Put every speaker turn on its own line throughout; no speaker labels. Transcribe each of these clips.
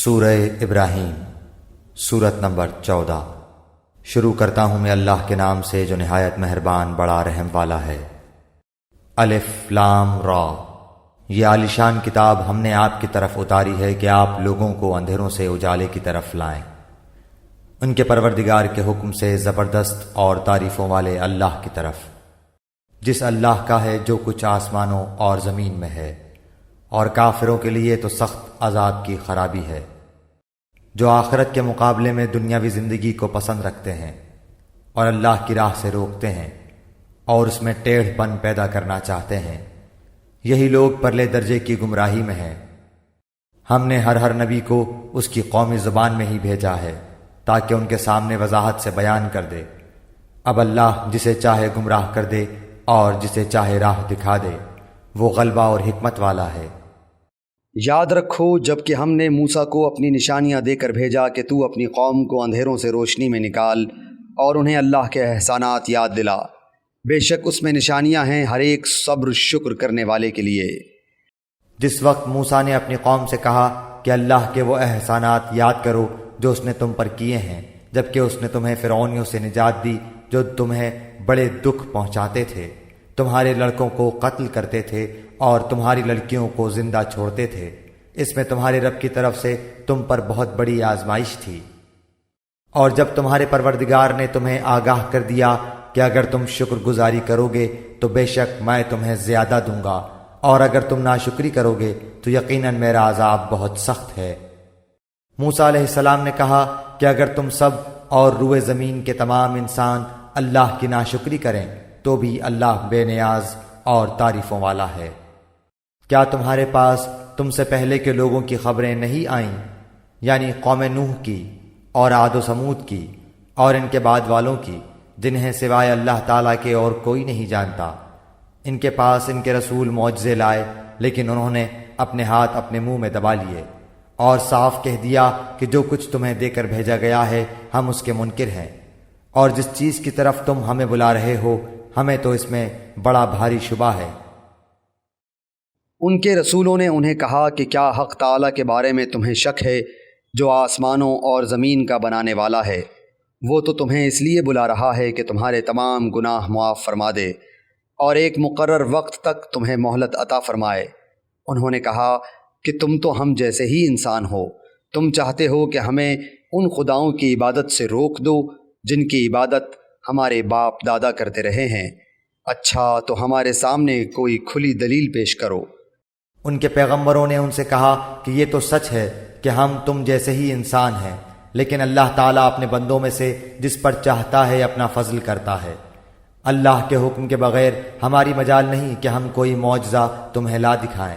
سورہ ابراہیم سورت نمبر 14۔ شروع کرتا ہوں میں اللہ کے نام سے جو نہایت مہربان بڑا رحم والا ہے۔ الف لام را، یہ عالیشان کتاب ہم نے آپ کی طرف اتاری ہے کہ آپ لوگوں کو اندھیروں سے اجالے کی طرف لائیں، ان کے پروردگار کے حکم سے زبردست اور تعریفوں والے اللہ کی طرف، جس اللہ کا ہے جو کچھ آسمانوں اور زمین میں ہے، اور کافروں کے لیے تو سخت عذاب کی خرابی ہے، جو آخرت کے مقابلے میں دنیاوی زندگی کو پسند رکھتے ہیں اور اللہ کی راہ سے روکتے ہیں اور اس میں ٹیڑھ پن پیدا کرنا چاہتے ہیں، یہی لوگ پرلے درجے کی گمراہی میں ہیں۔ ہم نے ہر نبی کو اس کی قومی زبان میں ہی بھیجا ہے تاکہ ان کے سامنے وضاحت سے بیان کر دے۔ اب اللہ جسے چاہے گمراہ کر دے اور جسے چاہے راہ دکھا دے، وہ غلبہ اور حکمت والا ہے۔
یاد رکھو جب کہ ہم نے موسیٰ کو اپنی نشانیاں دے کر بھیجا کہ تو اپنی قوم کو اندھیروں سے روشنی میں نکال اور انہیں اللہ کے احسانات یاد دلا، بے شک اس میں نشانیاں ہیں ہر ایک صبر شکر کرنے والے کے لیے۔
جس وقت موسیٰ نے اپنی قوم سے کہا کہ اللہ کے وہ احسانات یاد کرو جو اس نے تم پر کیے ہیں، جبکہ اس نے تمہیں فرعونیوں سے نجات دی جو تمہیں بڑے دکھ پہنچاتے تھے، تمہارے لڑکوں کو قتل کرتے تھے اور تمہاری لڑکیوں کو زندہ چھوڑتے تھے، اس میں تمہارے رب کی طرف سے تم پر بہت بڑی آزمائش تھی۔ اور جب تمہارے پروردگار نے تمہیں آگاہ کر دیا کہ اگر تم شکر گزاری کرو گے تو بے شک میں تمہیں زیادہ دوں گا، اور اگر تم ناشکری کرو گے تو یقیناً میرا عذاب بہت سخت ہے۔ موسیٰ علیہ السلام نے کہا کہ اگر تم سب اور روئے زمین کے تمام انسان اللہ کی ناشکری کریں تو بھی اللہ بے نیاز اور تعریفوں والا ہے۔ کیا تمہارے پاس تم سے پہلے کے لوگوں کی خبریں نہیں آئیں، یعنی قوم نوح کی اور عاد و سمود کی اور ان کے بعد والوں کی، جنہیں سوائے اللہ تعالیٰ کے اور کوئی نہیں جانتا؟ ان کے پاس ان کے رسول معجزے لائے، لیکن انہوں نے اپنے ہاتھ اپنے منہ میں دبا لیے اور صاف کہہ دیا کہ جو کچھ تمہیں دے کر بھیجا گیا ہے ہم اس کے منکر ہیں، اور جس چیز کی طرف تم ہمیں بلا رہے ہو ہمیں تو اس میں بڑا بھاری شبہ ہے۔
ان کے رسولوں نے انہیں کہا کہ کیا حق تعالیٰ کے بارے میں تمہیں شک ہے جو آسمانوں اور زمین کا بنانے والا ہے؟ وہ تو تمہیں اس لیے بلا رہا ہے کہ تمہارے تمام گناہ معاف فرما دے اور ایک مقرر وقت تک تمہیں مہلت عطا فرمائے۔ انہوں نے کہا کہ تم تو ہم جیسے ہی انسان ہو، تم چاہتے ہو کہ ہمیں ان خداؤں کی عبادت سے روک دو جن کی عبادت ہمارے باپ دادا کرتے رہے ہیں، اچھا تو ہمارے سامنے کوئی کھلی دلیل پیش کرو۔
ان کے پیغمبروں نے ان سے کہا کہ یہ تو سچ ہے کہ ہم تم جیسے ہی انسان ہیں، لیکن اللہ تعالیٰ اپنے بندوں میں سے جس پر چاہتا ہے اپنا فضل کرتا ہے۔ اللہ کے حکم کے بغیر ہماری مجال نہیں کہ ہم کوئی معجزہ تمہیں لا دکھائیں،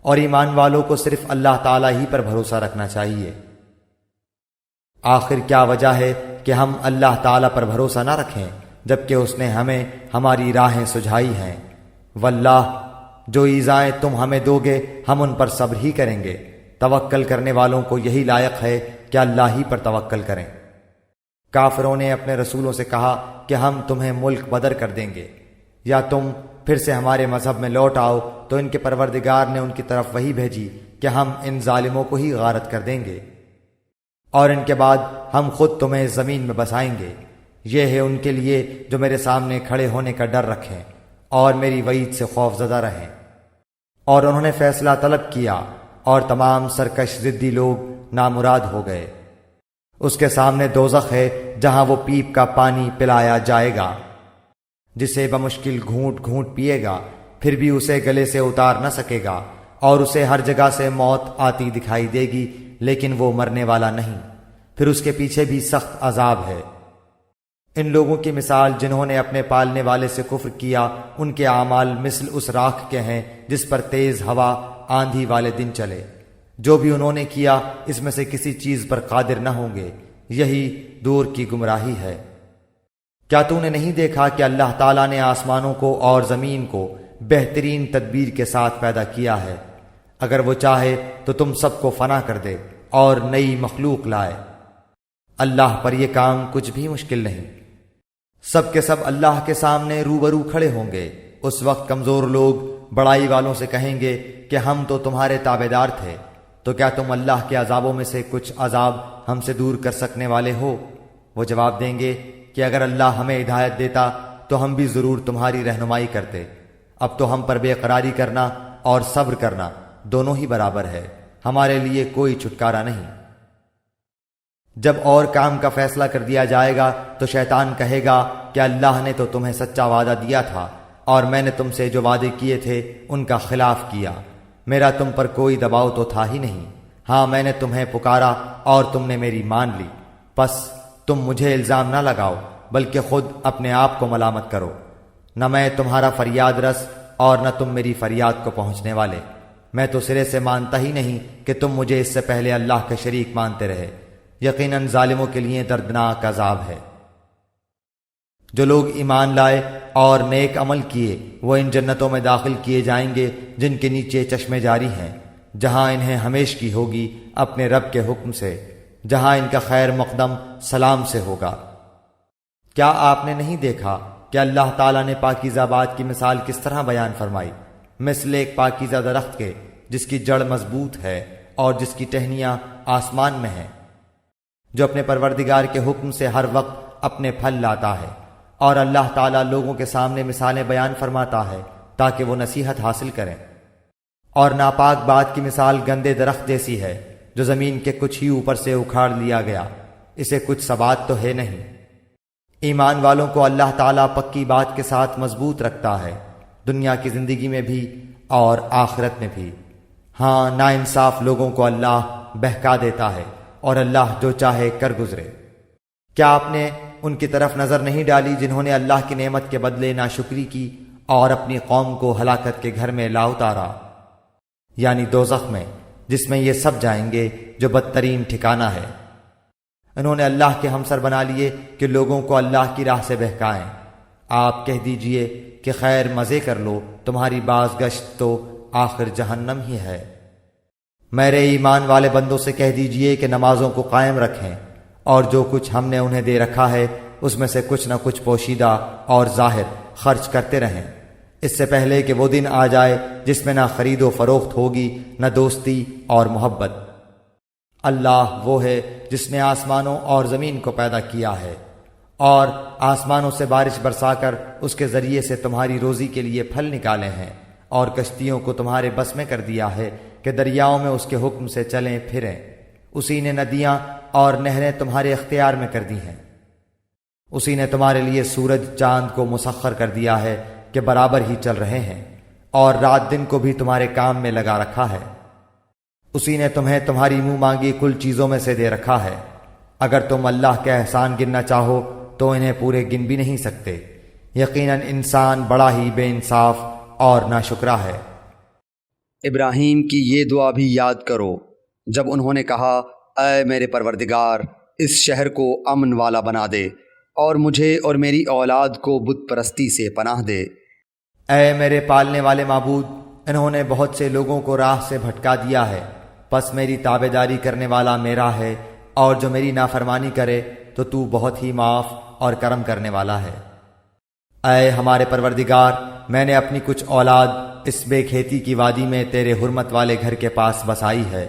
اور ایمان والوں کو صرف اللہ تعالیٰ ہی پر بھروسہ رکھنا چاہیے۔ آخر کیا وجہ ہے کہ ہم اللہ تعالیٰ پر بھروسہ نہ رکھیں جبکہ اس نے ہمیں ہماری راہیں سجھائی ہیں؟ واللہ جو ایذائیں تم ہمیں دو گے ہم ان پر صبر ہی کریں گے، توکل کرنے والوں کو یہی لائق ہے کہ اللہ ہی پر توکل کریں۔ کافروں نے اپنے رسولوں سے کہا کہ ہم تمہیں ملک بدر کر دیں گے یا تم پھر سے ہمارے مذہب میں لوٹ آؤ، تو ان کے پروردگار نے ان کی طرف وحی بھیجی کہ ہم ان ظالموں کو ہی غارت کر دیں گے، اور ان کے بعد ہم خود تمہیں زمین میں بسائیں گے۔ یہ ہے ان کے لیے جو میرے سامنے کھڑے ہونے کا ڈر رکھیں اور میری وعید سے خوف زدہ رہیں۔ اور انہوں نے فیصلہ طلب کیا اور تمام سرکش ضدی لوگ نامراد ہو گئے۔ اس کے سامنے دوزخ ہے جہاں وہ پیپ کا پانی پلایا جائے گا، جسے بمشکل گھونٹ گھونٹ پیے گا، پھر بھی اسے گلے سے اتار نہ سکے گا، اور اسے ہر جگہ سے موت آتی دکھائی دے گی لیکن وہ مرنے والا نہیں، پھر اس کے پیچھے بھی سخت عذاب ہے۔ ان لوگوں کی مثال جنہوں نے اپنے پالنے والے سے کفر کیا، ان کے اعمال مثل اس راکھ کے ہیں جس پر تیز ہوا آندھی والے دن چلے۔ جو بھی انہوں نے کیا اس میں سے کسی چیز پر قادر نہ ہوں گے، یہی دور کی گمراہی ہے۔ کیا تو نے نہیں دیکھا کہ اللہ تعالیٰ نے آسمانوں کو اور زمین کو بہترین تدبیر کے ساتھ پیدا کیا ہے؟ اگر وہ چاہے تو تم سب کو فنا کر دے اور نئی مخلوق لائے۔ اللہ پر یہ کام کچھ بھی مشکل نہیں۔ سب کے سب اللہ کے سامنے روبرو کھڑے ہوں گے۔ اس وقت کمزور لوگ بڑائی والوں سے کہیں گے کہ ہم تو تمہارے تابعدار تھے، تو کیا تم اللہ کے عذابوں میں سے کچھ عذاب ہم سے دور کر سکنے والے ہو؟ وہ جواب دیں گے کہ اگر اللہ ہمیں ہدایت دیتا تو ہم بھی ضرور تمہاری رہنمائی کرتے۔ اب تو ہم پر بے قراری کرنا اور صبر کرنا دونوں ہی برابر ہے، ہمارے لیے کوئی چھٹکارا نہیں۔ جب اور کام کا فیصلہ کر دیا جائے گا تو شیطان کہے گا کہ اللہ نے تو تمہیں سچا وعدہ دیا تھا اور میں نے تم سے جو وعدے کیے تھے ان کا خلاف کیا، میرا تم پر کوئی دباؤ تو تھا ہی نہیں۔ ہاں میں نے تمہیں پکارا اور تم نے میری مان لی، پس تم مجھے الزام نہ لگاؤ بلکہ خود اپنے آپ کو ملامت کرو۔ نہ میں تمہارا فریاد رس اور نہ تم میری فریاد کو پہنچنے والے، میں تو سرے سے مانتا ہی نہیں کہ تم مجھے اس سے پہلے اللہ کے شریک مانتے رہے۔ یقیناً ظالموں کے لیے دردناک عذاب ہے۔ جو لوگ ایمان لائے اور نیک عمل کیے وہ ان جنتوں میں داخل کیے جائیں گے جن کے نیچے چشمے جاری ہیں، جہاں انہیں ہمیشگی ہوگی اپنے رب کے حکم سے، جہاں ان کا خیر مقدم سلام سے ہوگا۔ کیا آپ نے نہیں دیکھا کہ اللہ تعالیٰ نے پاکیزہ بات کی مثال کس طرح بیان فرمائی؟ مثل ایک پاکیزہ درخت کے جس کی جڑ مضبوط ہے اور جس کی ٹہنیاں آسمان میں ہیں، جو اپنے پروردگار کے حکم سے ہر وقت اپنے پھل لاتا ہے، اور اللہ تعالیٰ لوگوں کے سامنے مثالیں بیان فرماتا ہے تاکہ وہ نصیحت حاصل کریں۔ اور ناپاک بات کی مثال گندے درخت جیسی ہے جو زمین کے کچھ ہی اوپر سے اکھاڑ لیا گیا، اسے کچھ ثبات تو ہے نہیں۔ ایمان والوں کو اللہ تعالیٰ پکی بات کے ساتھ مضبوط رکھتا ہے، دنیا کی زندگی میں بھی اور آخرت میں بھی۔ ہاں ناانصاف لوگوں کو اللہ بہکا دیتا ہے اور اللہ جو چاہے کر گزرے۔ کیا آپ نے ان کی طرف نظر نہیں ڈالی جنہوں نے اللہ کی نعمت کے بدلے ناشکری کی اور اپنی قوم کو ہلاکت کے گھر میں لا اتارا، یعنی دوزخ میں، جس میں یہ سب جائیں گے جو بدترین ٹھکانہ ہے۔ انہوں نے اللہ کے ہمسر بنا لیے کہ لوگوں کو اللہ کی راہ سے بہکائیں۔ آپ کہہ دیجئے کہ خیر مزے کر لو، تمہاری باز گشت تو آخر جہنم ہی ہے۔ میرے ایمان والے بندوں سے کہہ دیجئے کہ نمازوں کو قائم رکھیں اور جو کچھ ہم نے انہیں دے رکھا ہے اس میں سے کچھ نہ کچھ پوشیدہ اور ظاہر خرچ کرتے رہیں، اس سے پہلے کہ وہ دن آ جائے جس میں نہ خرید و فروخت ہوگی نہ دوستی اور محبت۔ اللہ وہ ہے جس نے آسمانوں اور زمین کو پیدا کیا ہے اور آسمانوں سے بارش برسا کر اس کے ذریعے سے تمہاری روزی کے لیے پھل نکالے ہیں، اور کشتیوں کو تمہارے بس میں کر دیا ہے کہ دریاؤں میں اس کے حکم سے چلیں پھریں۔ اسی نے ندیاں اور نہریں تمہارے اختیار میں کر دی ہیں۔ اسی نے تمہارے لیے سورج چاند کو مسخر کر دیا ہے کہ برابر ہی چل رہے ہیں، اور رات دن کو بھی تمہارے کام میں لگا رکھا ہے۔ اسی نے تمہیں تمہاری منہ مانگی کل چیزوں میں سے دے رکھا ہے۔ اگر تم اللہ کے احسان گننا چاہو تو انہیں پورے گن بھی نہیں سکتے۔ یقیناً انسان بڑا ہی بے انصاف اور ناشکرا ہے۔
ابراہیم کی یہ دعا بھی یاد کرو جب انہوں نے کہا، اے میرے پروردگار، اس شہر کو امن والا بنا دے اور مجھے اور میری اولاد کو بت پرستی سے پناہ دے۔
اے میرے پالنے والے معبود، انہوں نے بہت سے لوگوں کو راہ سے بھٹکا دیا ہے، پس میری تابعداری کرنے والا میرا ہے، اور جو میری نافرمانی کرے تو تو بہت ہی معاف اور کرم کرنے والا ہے۔ اے ہمارے پروردگار، میں نے اپنی کچھ اولاد اس بے کھیتی کی وادی میں تیرے حرمت والے گھر کے پاس بسائی ہے۔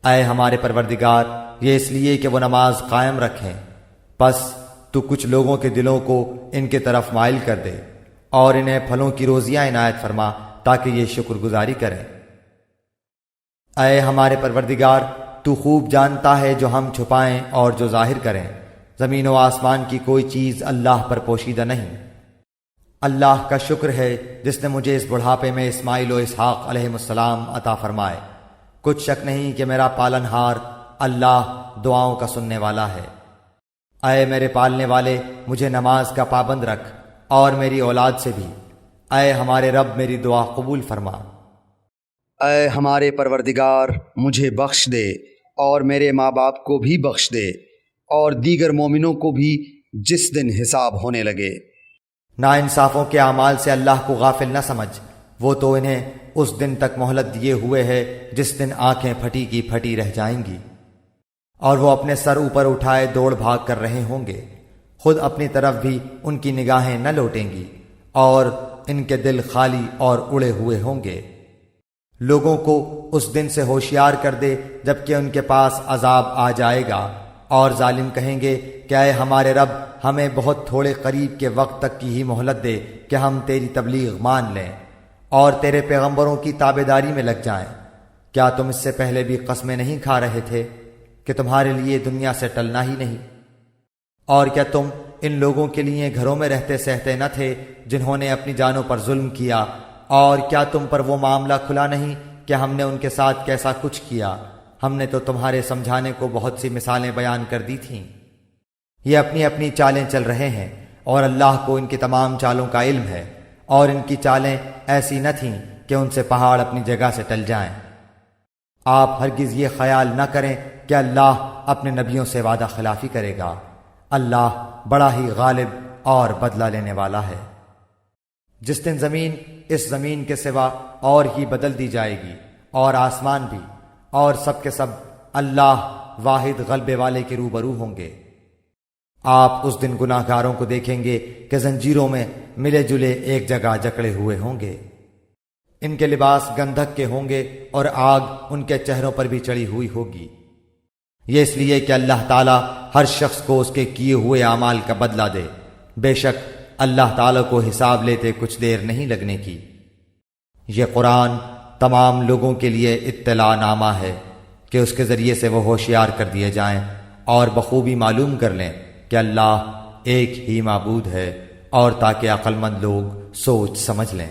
اے ہمارے پروردگار، یہ اس لیے کہ وہ نماز قائم رکھیں، پس تو کچھ لوگوں کے دلوں کو ان کے طرف مائل کر دے اور انہیں پھلوں کی روزیاں عنایت فرما تاکہ یہ شکر گزاری کریں۔ اے ہمارے پروردگار، تو خوب جانتا ہے جو ہم چھپائیں اور جو ظاہر کریں، زمین و آسمان کی کوئی چیز اللہ پر پوشیدہ نہیں۔ اللہ کا شکر ہے جس نے مجھے اس بڑھاپے میں اسماعیل و اسحاق علیہ السلام عطا فرمائے۔ کچھ شک نہیں کہ میرا پالن ہار اللہ دعاؤں کا سننے والا ہے۔ اے میرے پالنے والے، مجھے نماز کا پابند رکھ اور میری اولاد سے بھی۔ اے ہمارے رب، میری دعا قبول فرما۔
اے ہمارے پروردگار، مجھے بخش دے اور میرے ماں باپ کو بھی بخش دے اور دیگر مومنوں کو بھی جس دن حساب ہونے لگے۔
ناانصافوں کے اعمال سے اللہ کو غافل نہ سمجھ، وہ تو انہیں اس دن تک مہلت دیے ہوئے ہے جس دن آنکھیں پھٹی کی پھٹی رہ جائیں گی، اور وہ اپنے سر اوپر اٹھائے دوڑ بھاگ کر رہے ہوں گے۔ خود اپنی طرف بھی ان کی نگاہیں نہ لوٹیں گی اور ان کے دل خالی اور اڑے ہوئے ہوں گے۔ لوگوں کو اس دن سے ہوشیار کر دے جبکہ ان کے پاس عذاب آ جائے گا، اور ظالم کہیں گے کہ اے ہمارے رب، ہمیں بہت تھوڑے قریب کے وقت تک کی ہی مہلت دے کہ ہم تیری تبلیغ مان لیں اور تیرے پیغمبروں کی تابعداری میں لگ جائیں۔ کیا تم اس سے پہلے بھی قسمیں نہیں کھا رہے تھے کہ تمہارے لیے دنیا سے ٹلنا ہی نہیں؟ اور کیا تم ان لوگوں کے لیے گھروں میں رہتے سہتے نہ تھے جنہوں نے اپنی جانوں پر ظلم کیا؟ اور کیا تم پر وہ معاملہ کھلا نہیں کہ ہم نے ان کے ساتھ کیسا کچھ کیا؟ ہم نے تو تمہارے سمجھانے کو بہت سی مثالیں بیان کر دی تھیں۔ یہ اپنی اپنی چالیں چل رہے ہیں اور اللہ کو ان کی تمام چالوں کا علم ہے، اور ان کی چالیں ایسی نہ تھیں کہ ان سے پہاڑ اپنی جگہ سے ٹل جائیں۔ آپ ہرگز یہ خیال نہ کریں کہ اللہ اپنے نبیوں سے وعدہ خلافی کرے گا۔ اللہ بڑا ہی غالب اور بدلہ لینے والا ہے۔ جس دن زمین اس زمین کے سوا اور ہی بدل دی جائے گی، اور آسمان بھی، اور سب کے سب اللہ واحد غلبے والے کے روبرو ہوں گے۔ آپ اس دن گناہ گاروں کو دیکھیں گے کہ زنجیروں میں ملے جلے ایک جگہ جکڑے ہوئے ہوں گے۔ ان کے لباس گندھک کے ہوں گے اور آگ ان کے چہروں پر بھی چڑھی ہوئی ہوگی۔ یہ اس لیے کہ اللہ تعالیٰ ہر شخص کو اس کے کیے ہوئے اعمال کا بدلہ دے۔ بے شک اللہ تعالیٰ کو حساب لیتے کچھ دیر نہیں لگنے کی۔ یہ قرآن تمام لوگوں کے لیے اطلاع نامہ ہے کہ اس کے ذریعے سے وہ ہوشیار کر دیے جائیں اور بخوبی معلوم کر لیں کہ اللہ ایک ہی معبود ہے، اور تاکہ عقل مند لوگ سوچ سمجھ لیں۔